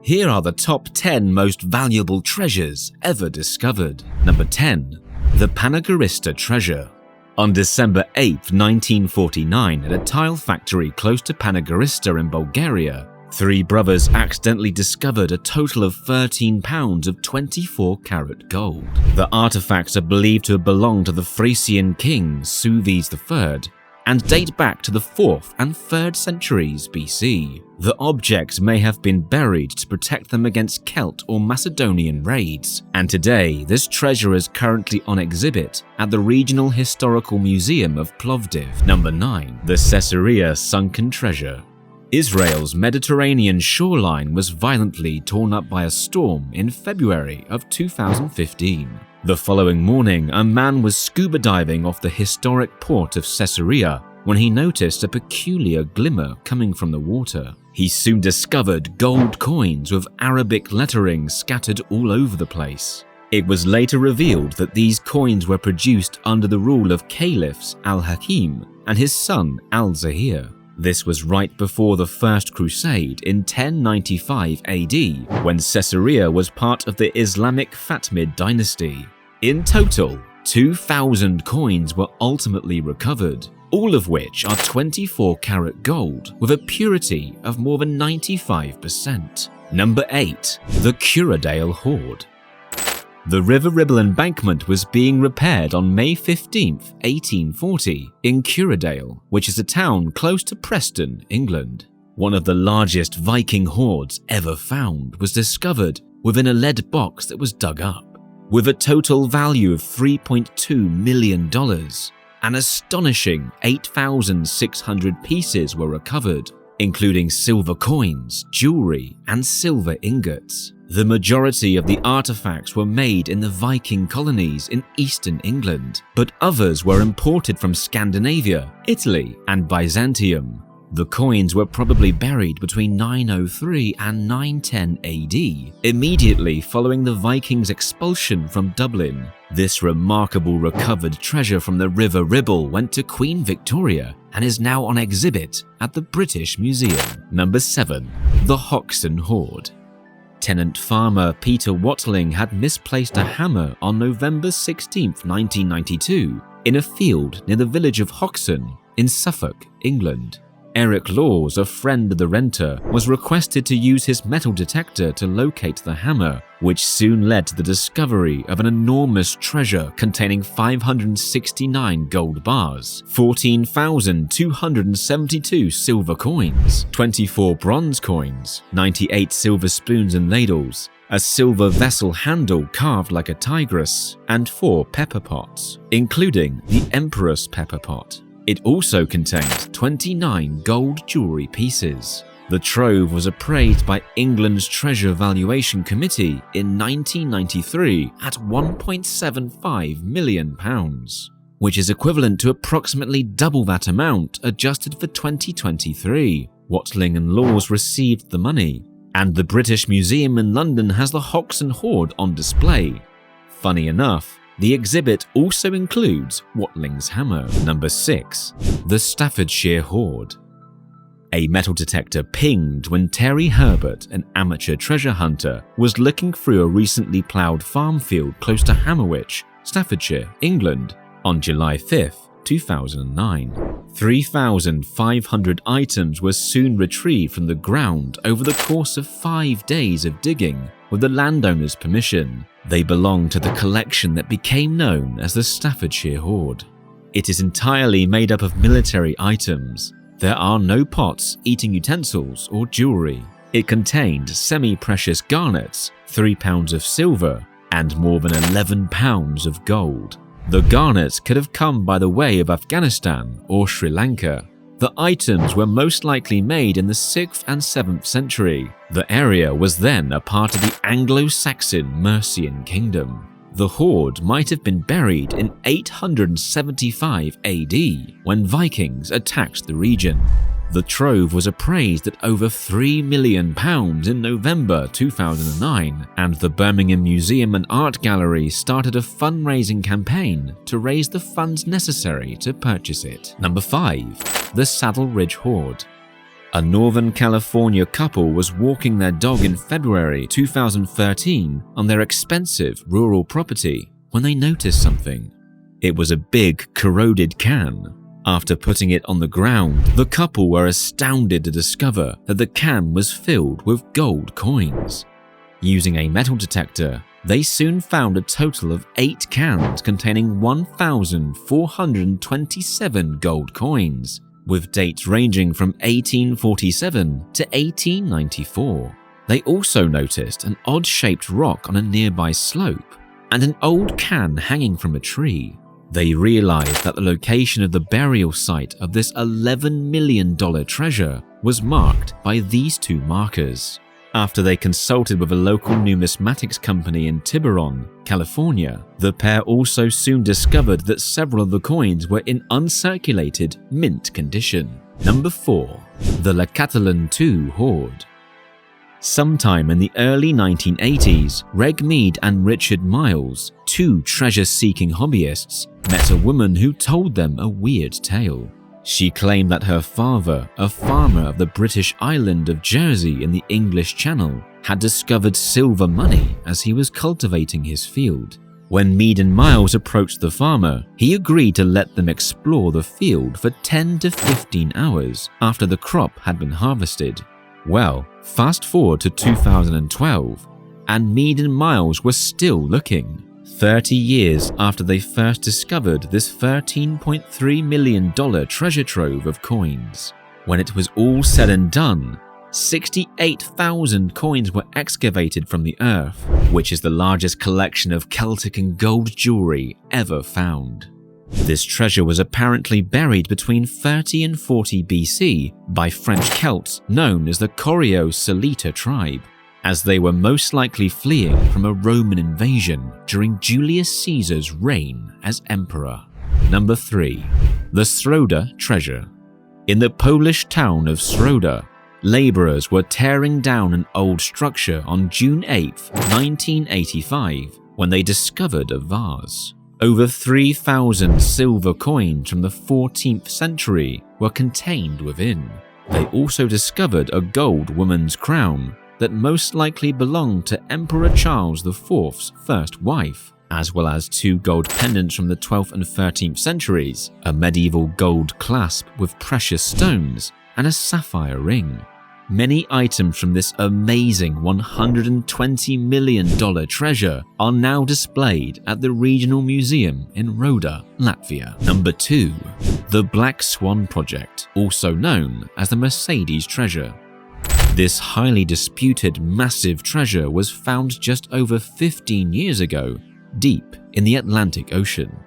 Here are the top 10 most valuable treasures ever discovered. Number 10. The Panagurista Treasure. On December 8, 1949, at a tile factory close to Panagurista in Bulgaria, 3 brothers accidentally discovered a total of 13 pounds of 24-karat gold. The artifacts are believed to have belonged to the Thracian king Sueves III and date back to the 4th and 3rd centuries BC. The objects may have been buried to protect them against Celt or Macedonian raids, and today this treasure is currently on exhibit at the Regional Historical Museum of Plovdiv. Number 9. The Caesarea Sunken Treasure. Israel's Mediterranean shoreline was violently torn up by a storm in February of 2015. The following morning, a man was scuba diving off the historic port of Caesarea when he noticed a peculiar glimmer coming from the water. He soon discovered gold coins with Arabic lettering scattered all over the place. It was later revealed that these coins were produced under the rule of Caliphs al-Hakim and his son al-Zahir. This was right before the First Crusade in 1095 AD, when Caesarea was part of the Islamic Fatimid dynasty. In total, 2,000 coins were ultimately recovered, all of which are 24-karat gold with a purity of more than 95%. Number 8. The Thecuradale Horde. The River Ribble embankment was being repaired on May 15, 1840, in Thecuradale, which is a town close to Preston, England. One of the largest Viking hoards ever found was discovered within a lead box that was dug up. With a total value of $3.2 million, an astonishing 8,600 pieces were recovered, including silver coins, jewelry, and silver ingots. The majority of the artifacts were made in the Viking colonies in eastern England, but others were imported from Scandinavia, Italy, and Byzantium. The coins were probably buried between 903 and 910 AD, immediately following the Vikings' expulsion from Dublin. This remarkable recovered treasure from the River Ribble went to Queen Victoria and is now on exhibit at the British Museum. Number 7. The Hexton Horde. Tenant farmer Peter Watling had misplaced a hammer on November 16, 1992, in a field near the village of Hexton in Suffolk, England. Eric Laws, a friend of the renter, was requested to use his metal detector to locate the hammer, which soon led to the discovery of an enormous treasure containing 569 gold bars, 14,272 silver coins, 24 bronze coins, 98 silver spoons and ladles, a silver vessel handle carved like a tigress, and 4 pepper pots, including the Emperor's pepper pot. It also contained 29 gold jewelry pieces. The trove was appraised by England's Treasure Valuation Committee in 1993 at £1.75 million, which is equivalent to approximately double that amount adjusted for 2023. Watling and Laws received the money, and the British Museum in London has the Hexton Horde on display. Funny enough, the exhibit also includes Watling's hammer. Number 6. The Staffordshire Horde. A metal detector pinged when Terry Herbert, an amateur treasure hunter, was looking through a recently ploughed farm field close to Hammerwich, Staffordshire, England, on July 5, 2009. 3,500 items were soon retrieved from the ground over the course of 5 days of digging with the landowner's permission. They belong to the collection that became known as the Staffordshire Horde. It is entirely made up of military items. There are no pots, eating utensils, or jewelry. It contained semi-precious garnets, 3 pounds of silver, and more than 11 pounds of gold. The garnets could have come by the way of Afghanistan or Sri Lanka. The items were most likely made in the 6th and 7th century. The area was then a part of the Anglo-Saxon Mercian Kingdom. The hoard might have been buried in 875 AD when Vikings attacked the region. The trove was appraised at over £3 million in November 2009, and the Birmingham Museum and Art Gallery started a fundraising campaign to raise the funds necessary to purchase it. Number 5. The Saddle Ridge Horde. A Northern California couple was walking their dog in February 2013 on their expensive rural property when they noticed something. It was a big, corroded can. After putting it on the ground, the couple were astounded to discover that the can was filled with gold coins. Using a metal detector, they soon found a total of 8 cans containing 1,427 gold coins, with dates ranging from 1847 to 1894. They also noticed an odd-shaped rock on a nearby slope and an old can hanging from a tree. They realized that the location of the burial site of this $11 million treasure was marked by these 2 markers. After they consulted with a local numismatics company in Tiburon, California, the pair also soon discovered that several of the coins were in uncirculated, mint condition. Number 4. The Catalan Horde. Sometime in the early 1980s, Reg Mead and Richard Miles, 2 treasure-seeking hobbyists, met a woman who told them a weird tale. She claimed that her father, a farmer of the British island of Jersey in the English Channel, had discovered silver money as he was cultivating his field. When Mead and Miles approached the farmer, he agreed to let them explore the field for 10 to 15 hours after the crop had been harvested. Well, fast forward to 2012, and Mead and Miles were still looking. 30 years after they first discovered this $13.3 million treasure trove of coins. When it was all said and done, 68,000 coins were excavated from the earth, which is the largest collection of Celtic and gold jewelry ever found. This treasure was apparently buried between 30 and 40 BC by French Celts known as the Corio-Salita tribe, as they were most likely fleeing from a Roman invasion during Julius Caesar's reign as emperor. Number 3. The Schroeder Treasure. In the Polish town of Schroeder, laborers were tearing down an old structure on June 8, 1985, when they discovered a vase. Over 3,000 silver coins from the 14th century were contained within. They also discovered a gold woman's crown that most likely belonged to Emperor Charles IV's first wife, as well as 2 gold pendants from the 12th and 13th centuries, a medieval gold clasp with precious stones, and a sapphire ring. Many items from this amazing $120 million treasure are now displayed at the Regional Museum in Roda, Latvia. Number 2. The Black Swan Project, also known as the Mercedes Treasure. This highly disputed massive treasure was found just over 15 years ago, deep in the Atlantic Ocean.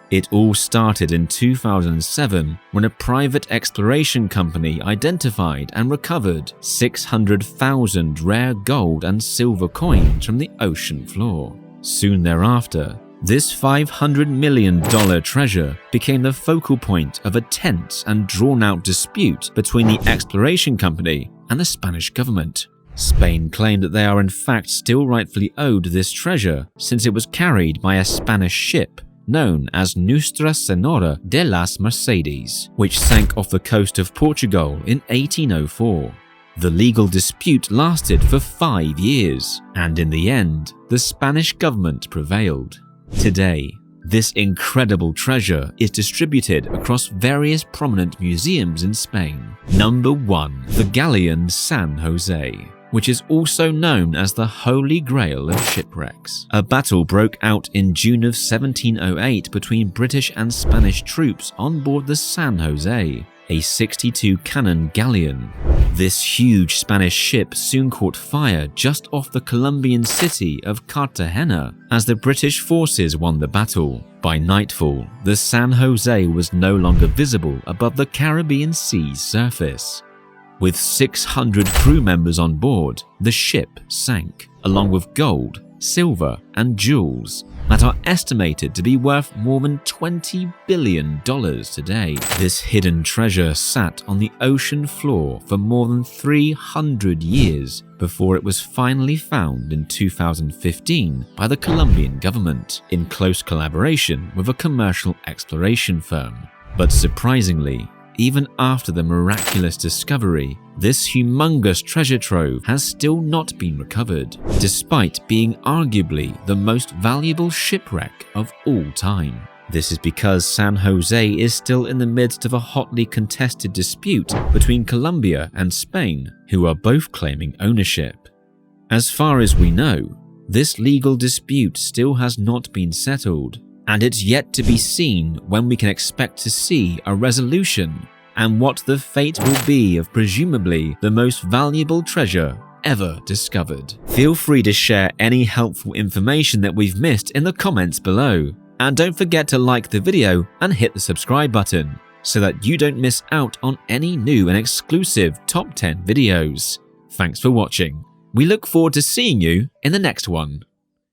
It all started in 2007 when a private exploration company identified and recovered 600,000 rare gold and silver coins from the ocean floor. Soon thereafter, this $500 million treasure became the focal point of a tense and drawn-out dispute between the exploration company and the Spanish government. Spain claimed that they are in fact still rightfully owed this treasure since it was carried by a Spanish ship known as Nuestra Señora de las Mercedes, which sank off the coast of Portugal in 1804. The legal dispute lasted for 5 years, and in the end, the Spanish government prevailed. Today, this incredible treasure is distributed across various prominent museums in Spain. Number 1. The Galleon San Jose, which is also known as the Holy Grail of shipwrecks. A battle broke out in June of 1708 between British and Spanish troops on board the San Jose, a 62-cannon galleon. This huge Spanish ship soon caught fire just off the Colombian city of Cartagena as the British forces won the battle. By nightfall, the San Jose was no longer visible above the Caribbean Sea's surface. With 600 crew members on board, the ship sank, along with gold, silver, and jewels that are estimated to be worth more than $20 billion today. This hidden treasure sat on the ocean floor for more than 300 years before it was finally found in 2015 by the Colombian government, in close collaboration with a commercial exploration firm. But surprisingly, even after the miraculous discovery, this humongous treasure trove has still not been recovered, despite being arguably the most valuable shipwreck of all time. This is because San Jose is still in the midst of a hotly contested dispute between Colombia and Spain, who are both claiming ownership. As far as we know, this legal dispute still has not been settled, and it's yet to be seen when we can expect to see a resolution and what the fate will be of presumably the most valuable treasure ever discovered. Feel free to share any helpful information that we've missed in the comments below. And don't forget to like the video and hit the subscribe button so that you don't miss out on any new and exclusive top 10 videos. Thanks for watching. We look forward to seeing you in the next one.